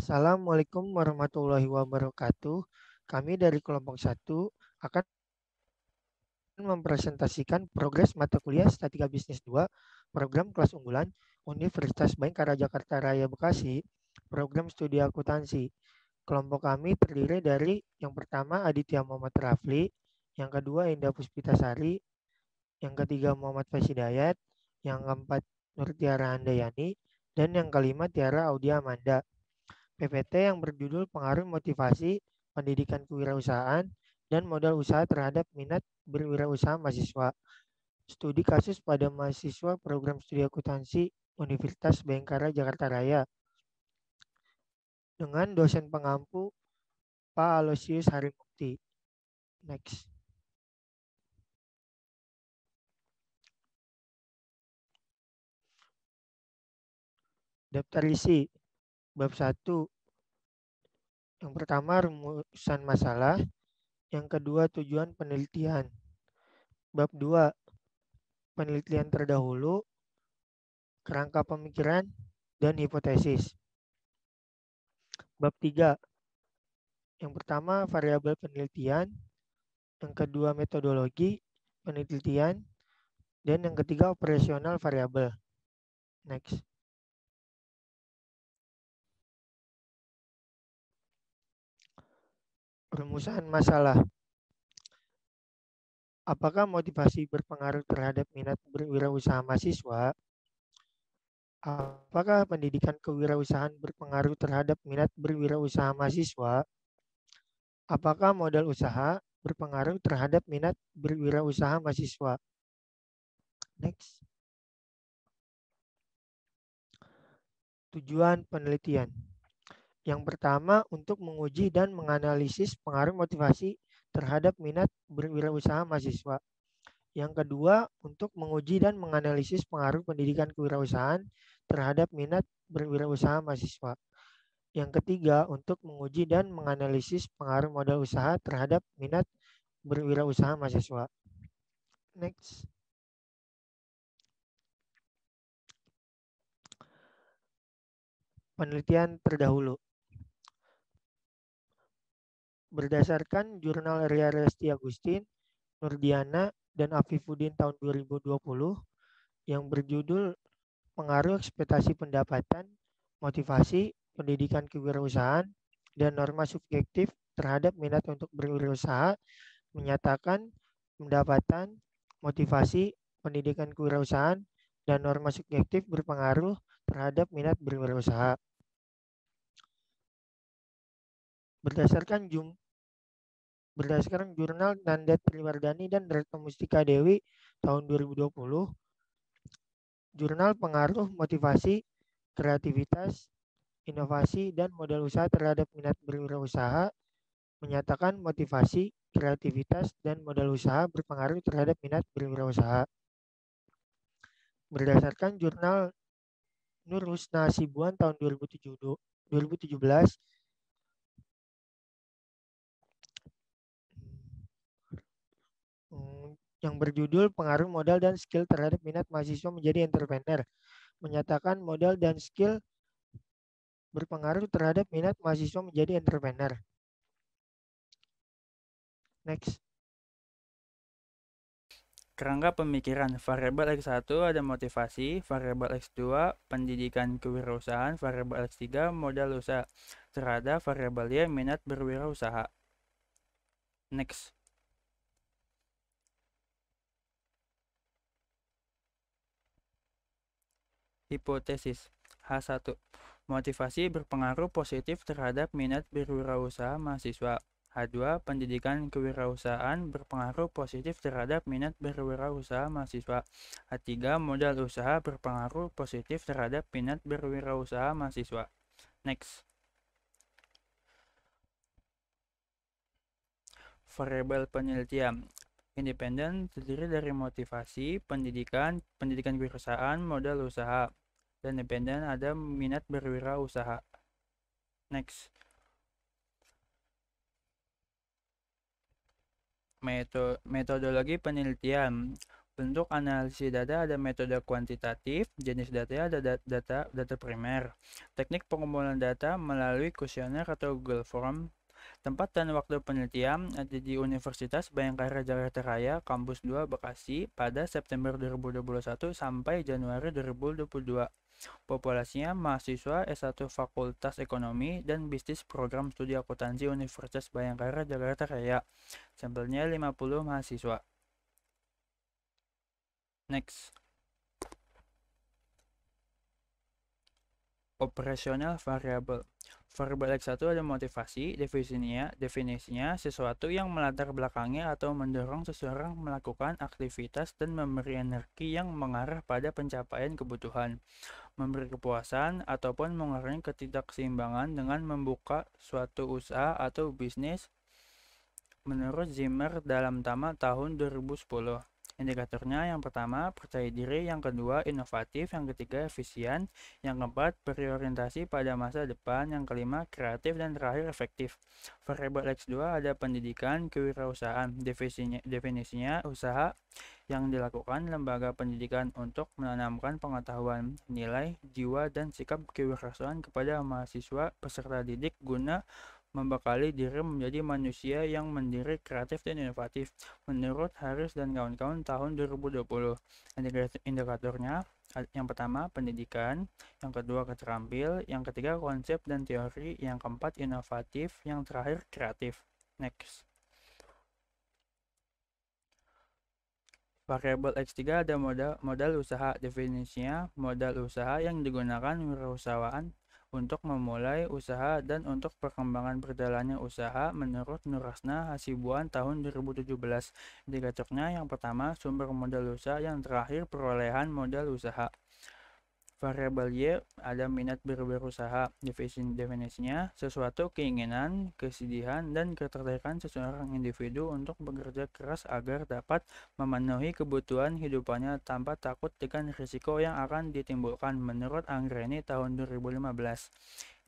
Assalamualaikum warahmatullahi wabarakatuh. Kami dari kelompok 1 akan mempresentasikan progres mata kuliah Statika Bisnis 2, program kelas unggulan Universitas Bhayangkara Jakarta Raya Bekasi, program studi akuntansi. Kelompok kami terdiri dari yang pertama Aditya Muhammad Rafli, yang kedua Indah Puspitasari, yang ketiga Muhammad Fasidayat, yang keempat Nur Tiara Handayani, dan yang kelima Tiara Audia Amanda. PPT yang berjudul Pengaruh Motivasi Pendidikan Kewirausahaan dan Modal Usaha Terhadap Minat Berwirausaha Mahasiswa. Studi kasus pada mahasiswa program studi akuntansi Universitas Bhayangkara Jakarta Raya dengan dosen pengampu Pak Aloysius Harimukti. Next. Daftar isi bab 1. Yang pertama rumusan masalah, yang kedua tujuan penelitian. Bab 2, penelitian terdahulu, kerangka pemikiran, dan hipotesis. Bab 3, yang pertama variabel penelitian, yang kedua metodologi penelitian, dan yang ketiga operasional variabel. Next. Rumusan masalah. Apakah motivasi berpengaruh terhadap minat berwirausaha mahasiswa? Apakah pendidikan kewirausahaan berpengaruh terhadap minat berwirausaha mahasiswa? Apakah modal usaha berpengaruh terhadap minat berwirausaha mahasiswa? Next. Tujuan penelitian. Yang pertama, untuk menguji dan menganalisis pengaruh motivasi terhadap minat berwirausaha mahasiswa. Yang kedua, untuk menguji dan menganalisis pengaruh pendidikan kewirausahaan terhadap minat berwirausaha mahasiswa. Yang ketiga, untuk menguji dan menganalisis pengaruh modal usaha terhadap minat berwirausaha mahasiswa. Next. Penelitian terdahulu. Berdasarkan jurnal Ria Resti Agustin, Nurdiana, dan Afifuddin tahun 2020 yang berjudul Pengaruh Ekspektasi Pendapatan, Motivasi, Pendidikan Kewirausahaan, dan Norma Subjektif terhadap Minat untuk Berwirausaha menyatakan pendapatan, motivasi, pendidikan kewirausahaan, dan norma subjektif berpengaruh terhadap minat berwirausaha. Berdasarkan jurnal Nanda Triwardani dan Retno Mustika Dewi tahun 2020, jurnal pengaruh motivasi, kreativitas, inovasi, dan modal usaha terhadap minat berwirausaha menyatakan motivasi, kreativitas, dan modal usaha berpengaruh terhadap minat berwirausaha. Berdasarkan jurnal Nur Husna Hasibuan tahun 2017, yang berjudul Pengaruh Modal dan Skill Terhadap Minat Mahasiswa Menjadi Entrepreneur, menyatakan modal dan skill berpengaruh terhadap minat mahasiswa menjadi entrepreneur. Next. Kerangka pemikiran variabel X1 ada motivasi, variabel X2 pendidikan kewirausahaan, variabel X3 modal usaha terhadap variabel Y minat berwirausaha. Next. Hipotesis H1. Motivasi berpengaruh positif terhadap minat berwirausaha mahasiswa. H2. Pendidikan kewirausahaan berpengaruh positif terhadap minat berwirausaha mahasiswa. H3. Modal usaha berpengaruh positif terhadap minat berwirausaha mahasiswa. Next. Variabel penelitian independen terdiri dari motivasi, pendidikan kewirausahaan, modal usaha. Dan independen ada minat berwirausaha. Next. Metodologi penelitian Bentuk analisis data ada metode kuantitatif, jenis data ada data primer, teknik pengumpulan data melalui kuesioner atau Google Form, tempat dan waktu penelitian ada di Universitas Bhayangkara Jakarta Raya, Kampus 2 Bekasi pada September 2021 sampai Januari 2022. Populasinya mahasiswa S1 Fakultas Ekonomi dan Bisnis Program Studi Akuntansi Universitas Bhayangkara Jakarta Raya. Sampelnya 50 mahasiswa. Next. Operasional variabel. Variabel X1 ada motivasi, definisinya sesuatu yang melatar belakangi atau mendorong seseorang melakukan aktivitas dan memberi energi yang mengarah pada pencapaian kebutuhan, memberi kepuasan, ataupun mengurangi ketidakseimbangan dengan membuka suatu usaha atau bisnis menurut Zimmer dalam tamat tahun 2010. Indikatornya yang pertama, percaya diri, yang kedua, inovatif, yang ketiga, efisien, yang keempat, berorientasi pada masa depan, yang kelima, kreatif, dan terakhir, efektif. Variabel X2 ada pendidikan, kewirausahaan. Definisinya usaha yang dilakukan lembaga pendidikan untuk menanamkan pengetahuan, nilai, jiwa, dan sikap kewirausahaan kepada mahasiswa peserta didik guna membekali diri menjadi manusia yang mandiri, kreatif, dan inovatif menurut Harris dan kawan-kawan tahun 2020. Indikatornya yang pertama pendidikan, yang kedua keterampil, yang ketiga konsep dan teori, yang keempat inovatif, yang terakhir kreatif. Next. Variabel X3 ada modal usaha. Definisinya modal usaha yang digunakan wirausahaan untuk memulai usaha dan untuk perkembangan berjalannya usaha menurut Nurasna Hasibuan tahun 2017. Indikatornya yang pertama sumber modal usaha, yang terakhir perolehan modal usaha. Variabel Y ada minat berusaha. Definisinya sesuatu keinginan, kesedihan, dan ketertarikan seseorang individu untuk bekerja keras agar dapat memenuhi kebutuhan hidupannya tanpa takut dengan risiko yang akan ditimbulkan menurut Anggreni tahun 2015.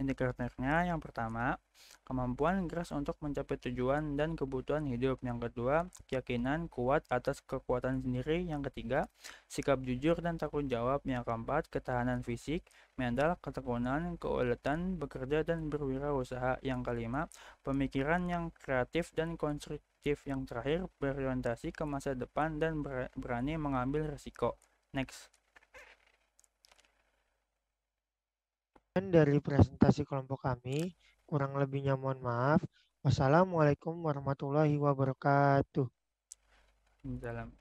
Indikatornya yang pertama, kemampuan keras untuk mencapai tujuan dan kebutuhan hidup. Yang kedua, keyakinan kuat atas kekuatan sendiri. Yang ketiga, sikap jujur dan tanggung jawab. Yang keempat, ketahanan fisik, mental, ketekunan, keuletan bekerja dan berwirausaha. Yang kelima, pemikiran yang kreatif dan konstruktif. Yang terakhir, berorientasi ke masa depan dan berani mengambil risiko. Next. Dan dari presentasi kelompok kami, kurang lebihnya mohon maaf. Wassalamualaikum warahmatullahi wabarakatuh. Dalam